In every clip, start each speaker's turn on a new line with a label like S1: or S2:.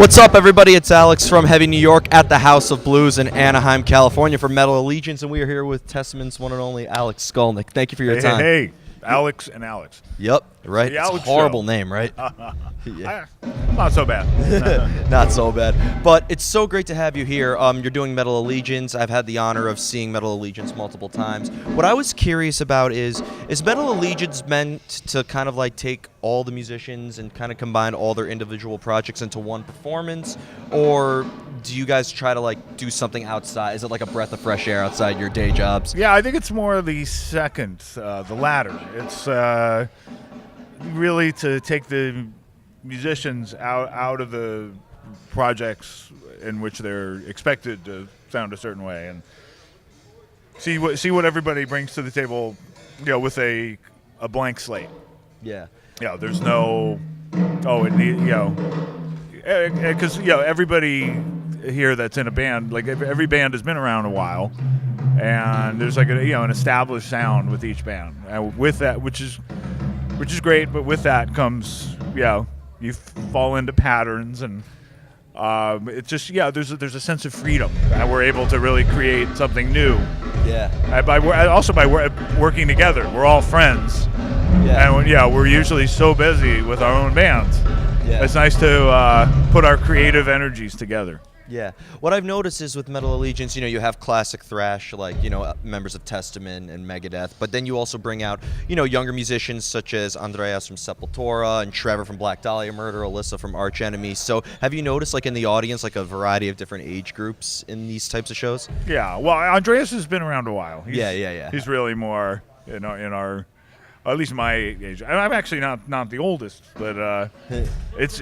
S1: What's up, everybody? It's Alex from Heavy New York at the House of Blues in Anaheim, California for Metal Allegiance, and we are here with Testament's one and only Alex Skolnick. Thank you for your time.
S2: Hey, Alex and Alex.
S1: Yep, right.
S2: The
S1: It's a
S2: Alex
S1: horrible
S2: Show.
S1: name, right? Yeah.
S2: Not so bad.
S1: Not so bad. But it's so great to have you here. You're doing Metal Allegiance. I've had the honor of seeing Metal Allegiance multiple times. What I was curious about is Metal Allegiance meant to kind of like take all the musicians and kind of combine all their individual projects into one performance? Or do you guys try to like do something outside? Is it like a breath of fresh air outside your day jobs?
S2: Yeah, I think it's more the second, the latter. It's really to take the musicians out of the projects in which they're expected to sound a certain way, and see what everybody brings to the table, with a blank slate.
S1: Yeah.
S2: There's no because everybody here that's in a band, like every band has been around a while, and there's like an established sound with each band, and with that, which is great, but with that comes you fall into patterns, and it's just there's a sense of freedom, and we're able to really create something new.
S1: Yeah.
S2: By working together, we're all friends.
S1: Yeah.
S2: And we're usually so busy with our own bands.
S1: Yeah.
S2: It's nice to put our creative energies together.
S1: Yeah. What I've noticed is with Metal Allegiance, you have classic thrash, like, members of Testament and Megadeth, but then you also bring out, younger musicians such as Andreas from Sepultura and Trevor from Black Dahlia Murder, Alyssa from Arch Enemy. So have you noticed, like, in the audience, like, a variety of different age groups in these types of shows?
S2: Yeah. Well, Andreas has been around a while.
S1: Yeah.
S2: He's really more in our at least my age. I'm actually not the oldest, but it's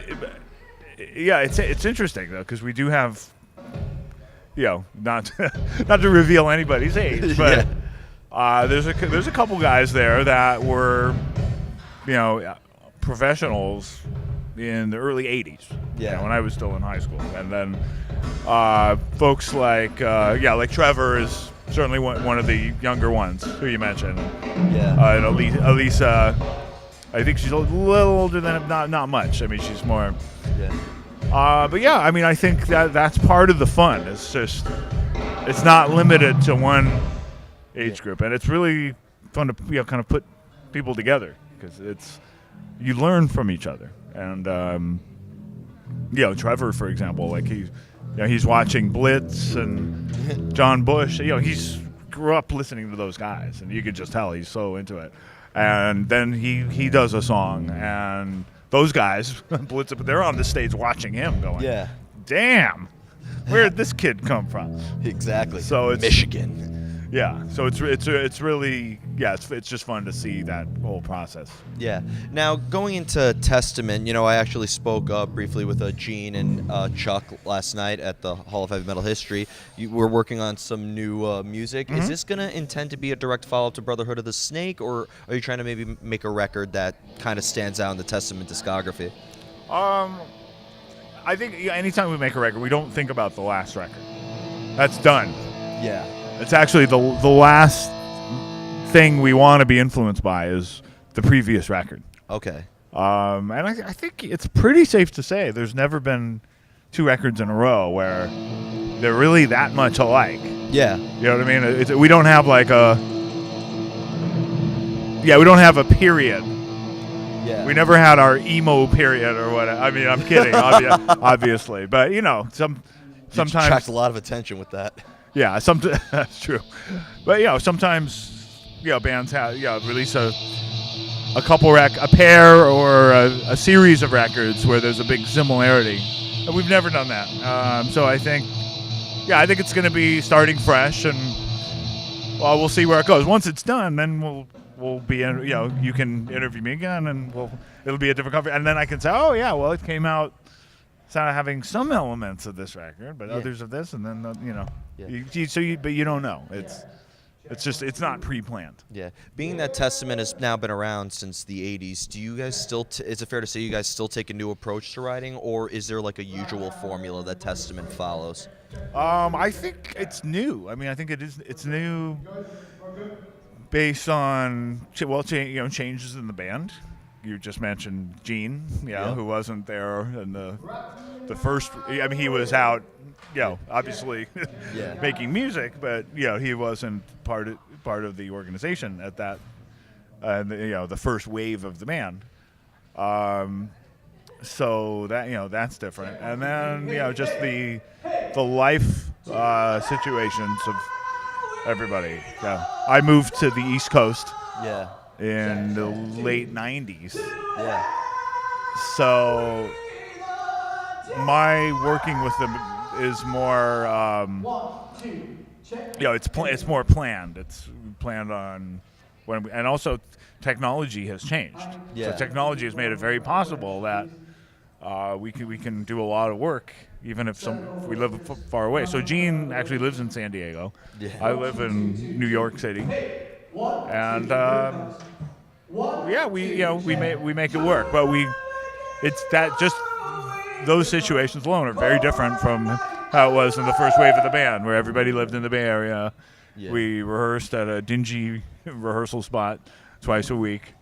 S2: interesting though, because we do have, not to reveal anybody's age, but there's a couple guys there that were, professionals in the early '80s.
S1: Yeah.
S2: When I was still in high school, and then folks like Trevor is certainly one of the younger ones who you mentioned.
S1: Yeah.
S2: And Elisa, I think she's a little older than not much. I mean, she's more.
S1: Yeah.
S2: But yeah, I mean, I think that's part of the fun. It's just, it's not limited to one age group, and it's really fun to kind of put people together, because you learn from each other. And Trevor, for example, like he's watching Blitz and John Bush. He's grew up listening to those guys, and you could just tell he's so into it. And then he does a song, and those guys, Blitz, they're on the stage watching him, going,
S1: Yeah.
S2: "Damn, where did this kid come from?"
S1: Exactly.
S2: So it's
S1: Michigan.
S2: Yeah. So it's really it's just fun to see that whole process.
S1: Yeah. Now, going into Testament, I actually spoke briefly with Gene and Chuck last night at the Hall of Heavy Metal History. We're working on some new music.
S2: Mm-hmm.
S1: Is this going to intend to be a direct follow-up to Brotherhood of the Snake, or are you trying to maybe make a record that kind of stands out in the Testament discography?
S2: I think anytime we make a record, we don't think about the last record. That's done.
S1: Yeah.
S2: It's actually the last thing we want to be influenced by is the previous record.
S1: Okay.
S2: And I think it's pretty safe to say there's never been two records in a row where they're really that much alike.
S1: Yeah.
S2: You know what I mean? We don't have like we don't have a period.
S1: Yeah.
S2: We never had our emo period or what. I mean, I'm kidding, obviously. But, sometimes.
S1: You attract a lot of attention with that.
S2: Yeah, that's true. But sometimes bands release a pair or a series of records where there's a big similarity, and we've never done that. So I think it's going to be starting fresh, and we'll see where it goes. Once it's done, then we'll be in. You can interview me again, and it'll be a different cover, and then I can say, oh yeah, well it came out. Sound having some elements of this record, but others of this, and then
S1: Yeah.
S2: but you don't know. It's not pre-planned.
S1: Yeah. Being that Testament has now been around since the 80s, do you guys still, is it fair to say you guys still take a new approach to writing, or is there like a usual formula that Testament follows?
S2: I think it's new. I mean, I think it's new based on changes in the band. you just mentioned Gene,
S1: Yeah.
S2: who wasn't there in the first. I mean, he was out, obviously
S1: Yeah.
S2: making music, but he wasn't part of the organization at that. The first wave of the band. So that that's different, and then just the life situations of everybody. Yeah, I moved to the East Coast
S1: Yeah.
S2: in the late '90s,
S1: Yeah.
S2: so my working with them is more. It's more planned. It's planned on and also technology has changed.
S1: Yeah.
S2: So technology has made it very possible that. We can do a lot of work even if we live far away. So Gene actually lives in San Diego.
S1: Yeah.
S2: I live in New York City, and we make it work. But it's that just those situations alone are very different from how it was in the first wave of the band, where everybody lived in the Bay Area.
S1: Yeah.
S2: We rehearsed at a dingy rehearsal spot twice a week,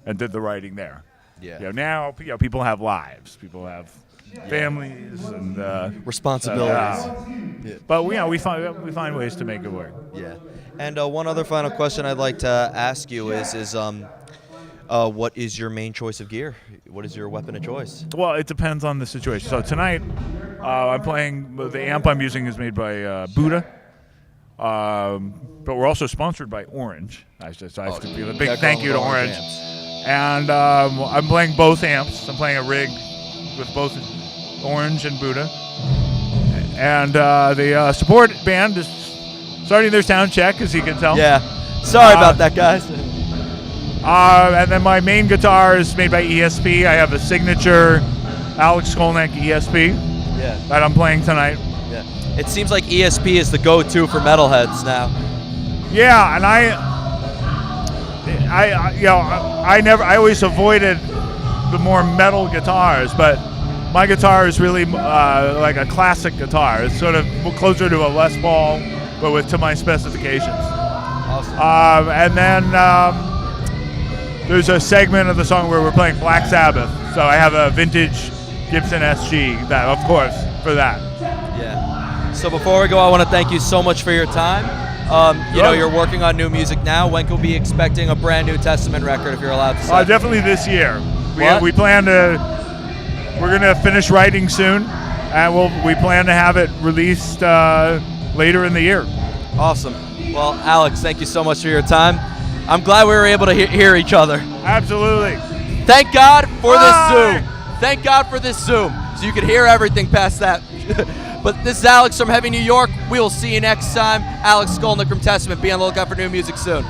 S2: and did the writing there.
S1: Yeah.
S2: Now people have lives, people have families and
S1: Responsibilities.
S2: Yeah. But we find ways to make it work.
S1: Yeah. And one other final question I'd like to ask you is what is your main choice of gear? What is your weapon of choice?
S2: Well, it depends on the situation. So tonight, I'm playing. The amp I'm using is made by Buddha. But we're also sponsored by Orange. I have to give a big thank you to Orange. And I'm playing both amps. I'm playing a rig with both Orange and Buddha. And the support band is starting their sound check, as you can tell.
S1: Yeah. Sorry about that, guys.
S2: And then my main guitar is made by ESP. I have a signature Alex Skolnick ESP that I'm playing tonight.
S1: Yeah. It seems like ESP is the go-to for metalheads now.
S2: Yeah, and I always avoided the more metal guitars, but my guitar is really like a classic guitar. It's sort of closer to a Les Paul, but to my specifications.
S1: Awesome.
S2: And then there's a segment of the song where we're playing Black Sabbath, so I have a vintage Gibson SG, that of course, for that.
S1: Yeah. So before we go, I want to thank you so much for your time. You're working on new music now. When can we be expecting a brand new Testament record, if you're allowed to say?
S2: Definitely this year.
S1: What?
S2: We plan to. We're going to finish writing soon, and we plan to have it released later in the year.
S1: Awesome. Well, Alex, thank you so much for your time. I'm glad we were able to hear each other.
S2: Absolutely.
S1: Thank God for this
S2: Bye.
S1: Zoom. Thank God for this Zoom, so you could hear everything past that. But this is Alex from Heavy New York. We will see you next time. Alex Skolnick from Testament. Be on the lookout for new music soon.